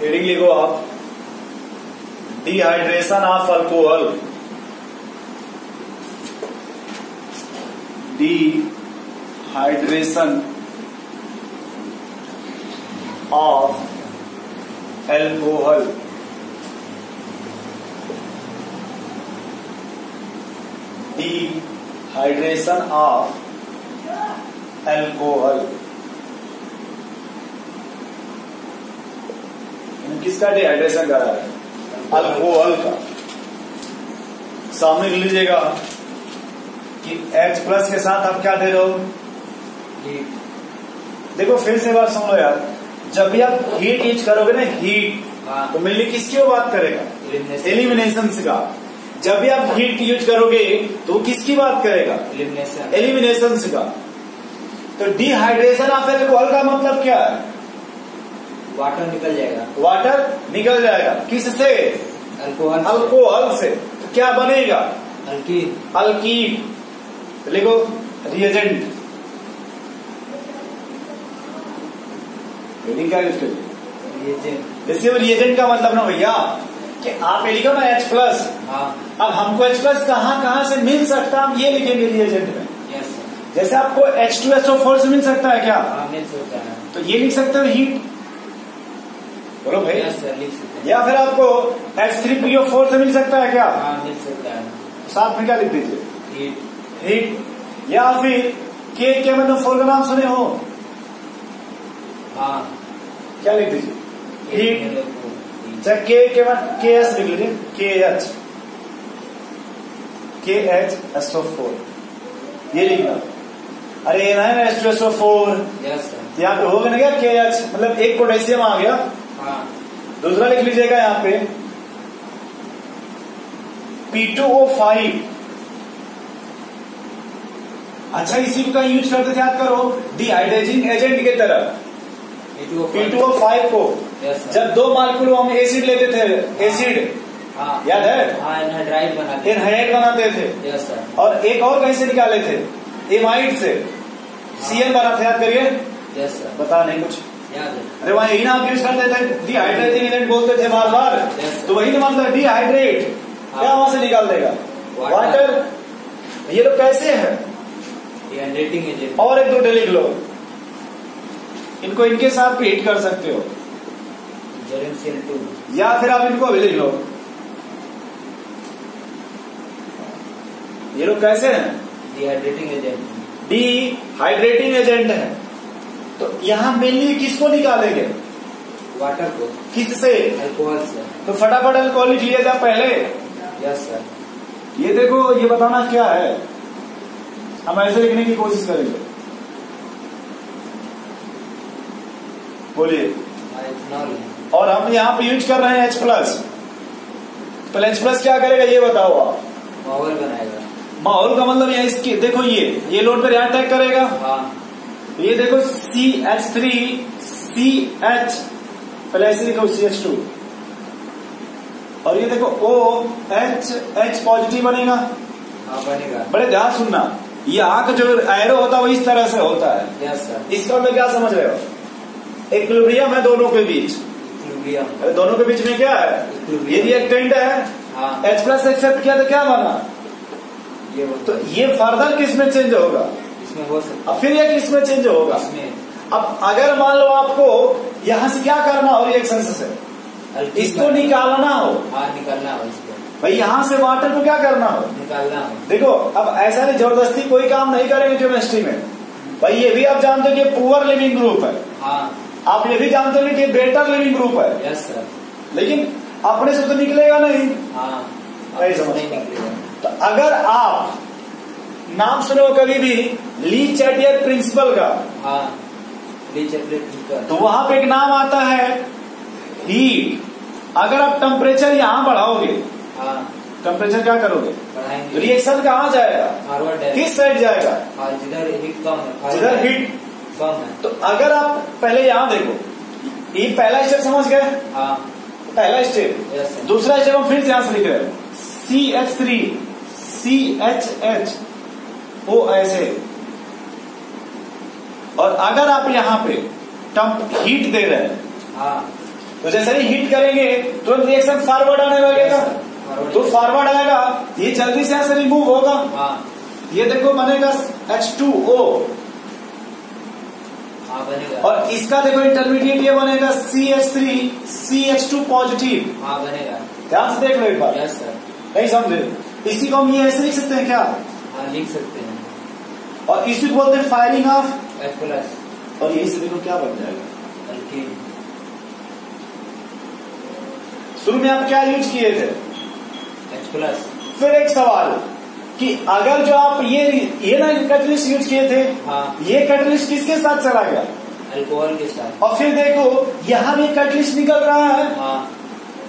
Heading लिखो आप, dehydration of alcohol. Dehydration of alcohol. Dehydration of alcohol. किसका dehydration करा है? अल्कोहल का। सामने लिख लीजिएगा कि H प्लस के साथ आप क्या दे रहे हो? हीट। देखो फिर से बात सुन लो यार, जब भी आप हीट यूज करोगे ना, हीट, तो मेनली किसकी बात करेगा? एलिमिनेशन का। जब भी आप हीट यूज करोगे तो किसकी बात करेगा? एलिमिनेशन का। तो डिहाइड्रेशन ऑफ एल्कोहल का मतलब क्या है? वाटर निकल जाएगा। वाटर निकल जाएगा किससे? अल्कोहल। अल्कोहल से। तो क्या बनेगा? अल्कीन। अल्कीन। लिखो रिएजेंट। क्या यूज करिए? रिएजेंट। इससे रिएजेंट का मतलब ना भैया कि आप ये लिखो ना H प्लस। अब हमको H प्लस कहाँ से मिल सकता है, हम ये लिखेंगे रिएजेंट में। यस। जैसे आपको H2SO4 से मिल सकता है क्या? मिल सकता है। तो ये लिख सकते हो हीट। बोलो भाई। यस सर, लिख सकते हैं। या फिर आपको H3PO4 से मिल सकता है क्या? मिल सकता है। साथ में क्या लिख दीजिए? हीट। हीट। या फिर KMnO4 का नाम सुने हो? हाँ। क्या लिख दीजिए? हीट। चाहे KS लिख लीजिए, KHSO4 ये लिखना। अरे ये ना है ना H2SO4। Yes sir. यहाँ पे होगा ना क्या? KH मतलब एक पोटेशियम आ गया। हाँ। दूसरा लिख लीजिएगा यहाँ पे P2O5। अच्छा, इसी का यूज करते थे, याद करो, डिहाइड्रेटिंग एजेंट की तरह P2O5 को। Yes sir. जब 2 मालिक्यूल हम एसिड लेते थे, एसिड, याद है? एनहाइड्राइड बनाते। एनहाइड बनाते थे। Yes sir. और एक और कहीं से निकाले थे? एमाइड से। CN बना था, याद करिए। Yes sir. बता नहीं कुछ याद है। अरे वहाँ यही ना आप यूज करते थे, डिहाइड्रेटिंग एजेंट बोलते थे बार बार। तो वही ना मतलब डिहाइड्रेट, क्या वहां से निकाल देगा? वाटर। ये लोग कैसे है? Dehydrating agent. और एक दो लिख लो, इनको इनके साथ भी हिट कर सकते हो, ZnCl2। या फिर आप इनको अभी लिख लो। ये लोग कैसे हैं? Dehydrating agent. डिहाइड्रेटिंग एजेंट है। तो यहां मेनली किसको निकालेंगे? वाटर को। किससे? अल्कोहल से। तो फटाफट अल्कोहल लिख लिया जाए पहले। Yes sir. ये देखो, ये बताना क्या है, हम ऐसे लिखने की कोशिश करेंगे। बोलिए। इथेनॉल। और हम यहाँ पे यूज कर रहे हैं H प्लस। तो H प्लस क्या करेगा ये बताओ आप? माहौल बनाएगा। माहौल का मतलब ये इसकी देखो, ये लोड पर यहाँ अटैक करेगा। हाँ। ये देखो CH3 CH, पहले ऐसे लिखो CH2, और ये देखो OH पॉजिटिव बनेगा। हाँ बनेगा। बड़े ध्यान सुनना, ये आंख जो एरो होता है वो इस तरह से होता है। Yes sir. इसका मतलब क्या समझ रहे हो? इक्विलिब्रियम है दोनों के बीच। इक्विलिब्रियम। दोनों के बीच में क्या है? ये रिएक्टेंट है। हाँ। H प्लस एक्सेप्ट किया तो क्या बना? ये तो ये फर्दर किस में चेंज होगा? इसमें हो सकता। अब फिर ये किस में चेंज होगा? इसमें। अब अगर मान लो आपको यहां से क्या करना हो, रिएक्शन से इसको निकालना हो। हाँ, निकालना हो इसको। भाई यहां से वाटर को क्या करना हो? निकालना हो। देखो अब ऐसा नहीं जबरदस्ती कोई काम नहीं करेंगे केमिस्ट्री में। भाई ये भी आप जानते हो कि पुअर लिविंग ग्रुप है। हाँ। आप ये भी जानते हो कि बेटर लिविंग ग्रुप है। Yes sir. लेकिन अपने से तो निकलेगा नहीं। हाँ। नहीं समझ नहीं निकलेगा। तो अगर आप नाम सुनो कभी भी ली चैटियर प्रिंसिपल का, हाँ, ली चैटियर प्रिंसिपल, तो वहां पे एक नाम आता है हीट। अगर आप टेम्परेचर यहां बढ़ाओगे, हाँ, टेम्परेचर क्या करोगे? बढ़ाएंगे। रिएक्शन कहाँ जाएगा? फॉरवर्ड है। किस साइड जाएगा? हाँ, जिधर हीट कम है। जिधर हीट कम है। तो अगर आप पहले यहां देखो, ये पहला स्टेप समझ गए? हाँ। पहला स्टेप। Yes sir. दूसरा स्टेप हम फिर से यहां से लिख रहे हैं CH3 CHH O ऐसे। और अगर आप यहां पे हीट दे रहे हैं, हाँ, तो जैसे ही हीट करेंगे तुरंत रिएक्शन फॉरवर्ड आने लगेगा, तो फॉरवर्ड आएगा ये जल्दी से यहां से रिमूव होगा। ये देखो बनेगा H2O, बनेगा। और इसका देखो इंटरमीडिएट ये बनेगा CH3 CH2 पॉजिटिव। बनेगा। ध्यान से देख लो एक बार। Yes sir. नहीं समझे? इसी को हम ये ऐसे लिख सकते हैं क्या? लिख सकते हैं। और इसी को बोलते हैं फायरिंग ऑफ H+, और यही से देखो क्या बन जाएगा। अल्कीन। शुरू में आप क्या यूज किए थे? H+। फिर एक सवाल कि अगर जो आप ये ना कैटलिस्ट यूज किए थे, ये कैटलिस्ट किसके साथ चला गया? अल्कोहल के साथ। और फिर देखो यहाँ भी कैटलिस्ट निकल रहा है।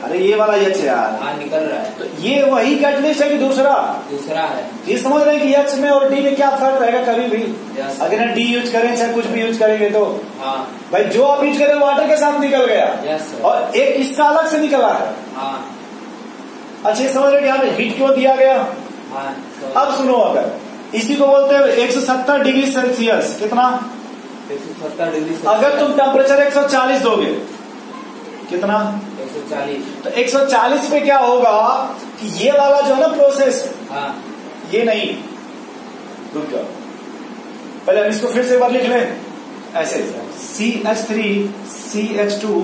अरे ये वाला एच यार। निकल रहा है। तो ये वही कैटलिस्ट है कि दूसरा? दूसरा है। ये समझ रहे हैं कि एच में और डी में क्या फर्क रहेगा कभी भी? अगर डी यूज करें चाहे कुछ भी यूज करेंगे तो भाई जो आप यूज करें वाटर के साथ निकल गया, और एक इसका अलग से निकला है। अच्छा समझ रहे यहाँ पे हीट क्यों दिया गया? अब सुनो, अगर इसी को बोलते हैं 170 डिग्री सेल्सियस। कितना? 170 डिग्री। अगर तुम टेम्परेचर 140 दोगे, कितना? 140। तो 140 पे क्या होगा कि ये वाला जो है ना प्रोसेस, ये नहीं, रुक जाओ, पहले हम इसको फिर से एक बार लिख लें ऐसे, CH3 CH2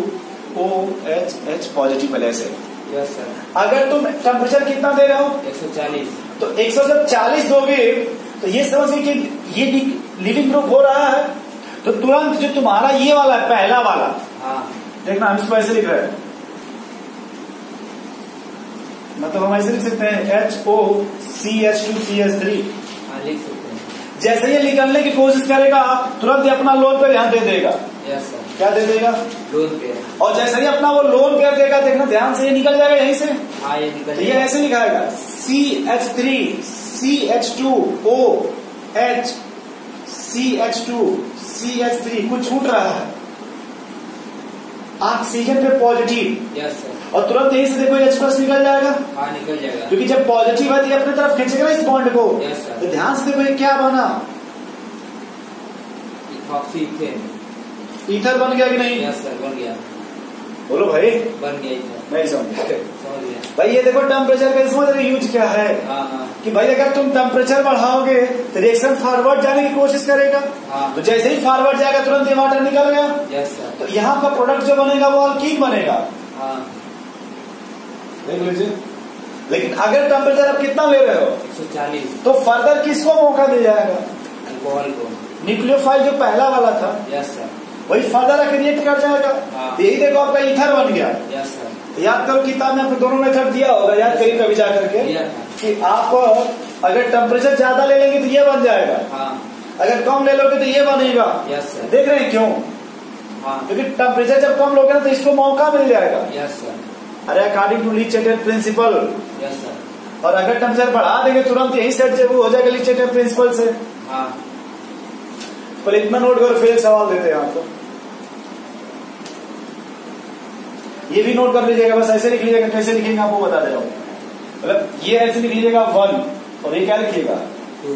OH पॉजिटिव, पहले ऐसे। Yes sir. अगर तुम टेम्परेचर कितना दे रहे हो? 140। तो 140 दोगे तो ये समझिए कि ये लिविंग ग्रुप हो रहा है, तो तुरंत जो तुम्हारा ये वाला है पहला वाला, देखना हम इसको ऐसे लिख रहे हैं, मतलब हम ऐसे लिख सकते हैं HO CH2 CH3। लिख सकते हैं। जैसे ये निकलने की कोशिश करेगा तुरंत ये अपना लोन पेयर यहाँ दे देगा। Yes sir. क्या दे देगा? Lone pair. और जैसे ही अपना वो लोन पेयर देगा, देखना ध्यान से, ये निकल जाएगा यहीं से। ये निकल। ये ऐसे लिखाएगा CH3 CH2 OH CH2 CH3, कुछ छूट रहा है, ऑक्सीजन पे पॉजिटिव। Yes sir. और तुरंत यहीं से देखो H+ निकल जाएगा। निकल जाएगा, क्योंकि जब पॉजिटिव है तो ये अपनी तरफ खींचेगा ना इस बॉन्ड को। Yes sir. तो ध्यान से देखो ये क्या बना? ईथर बन गया कि नहीं? यस सर, बन गया। बोलो भाई। बन गया ईथर। नहीं समझ गया भाई। ये देखो टेम्परेचर का समझ रहे यूज क्या है? कि भाई अगर तुम टेम्परेचर बढ़ाओगे तो रिएक्शन फॉरवर्ड जाने की कोशिश करेगा। तो जैसे ही फॉरवर्ड जाएगा तुरंत ये वाटर निकल गया। Yes sir. तो यहाँ का प्रोडक्ट जो बनेगा वो अल्कीन बनेगा। देख लीजिए। लेकिन अगर टेम्परेचर आप कितना ले रहे हो? 140। तो फर्दर किसको मौका मिल जाएगा? अल्कोहल को। न्यूक्लियोफाइल जो पहला वाला था, यस सर, वही फर्दर रिएक्ट कर जाएगा। यही देखो आपका ईथर बन गया। Yes sir. याद करो किताब में आपको दोनों मेथड दिया होगा, याद करिए कभी जा करके कि आप अगर टेम्परेचर ज्यादा ले लेंगे तो ये बन जाएगा, अगर कम ले लोगे तो ये बनेगा। Yes sir. देख रहे हैं क्यों? क्योंकि टेम्परेचर जब कम लोगे ना तो इसको मौका मिल जाएगा। Yes sir. अरे according to Le Chatelier principle. Yes sir. और अगर टेम्परेचर बढ़ा देंगे तुरंत यही सेट जब हो जाएगा लीचेटेड प्रिंसिपल से। पर इतना नोट करो, फिर एक सवाल देते हैं आपको, ये भी नोट कर लीजिएगा, बस ऐसे लिख लीजिएगा। कैसे लिखेंगे आपको बता दे रहा हूँ। मतलब ये ऐसे लिख लीजिएगा 1 और ये क्या लिखिएगा 2।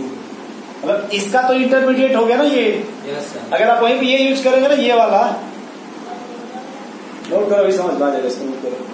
मतलब इसका तो इंटरमीडिएट हो गया ना ये। Yes sir. अगर आप वहीं पे ये यूज करेंगे ना, ये वाला नोट करो, अभी समझ में आ जाएगा, इसको नोट करो।